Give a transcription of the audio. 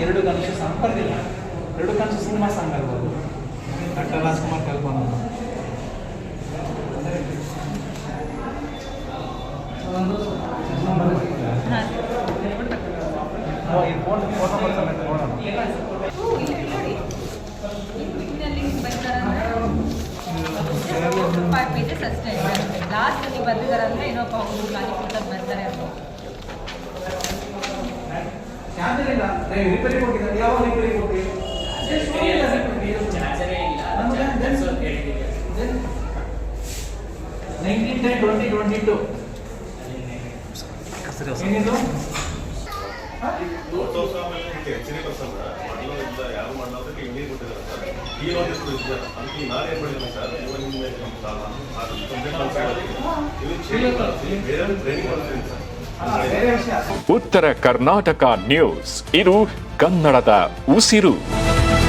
ಎರಡು ಕನಸು ಸಂಪರ್ಕಿಲ್ಲ. ಎರಡು ಕನಸು ಸಿನಿಮಾ ಸಾಂಗ್ ಆಗ್ಬೋದು. ಡಾಕ್ಟರ್ ರಾಜ್ಕುಮಾರ್ ಕಲ್ಪನಾ ಲಾಸ್ಟ್ ನೀವು ಬಂದಿದ್ದಾರಂದ್ರೆ ಇನ್ನೊಬ್ಬ ಹುಡುಗ ಬರ್ತಾರೆ ಅಂತ ರಿಪೇರಿ ಕೊಟ್ಟಿದ್ದಾರೆ. ಯಾವ ರಿಪೇರಿ ಕೊಟ್ಟಿ? 1910-2022 ಏನಿದು? ಉತ್ತರ ಕರ್ನಾಟಕ ನ್ಯೂಸ್, ಇದು ಕನ್ನಡದ ಉಸಿರು.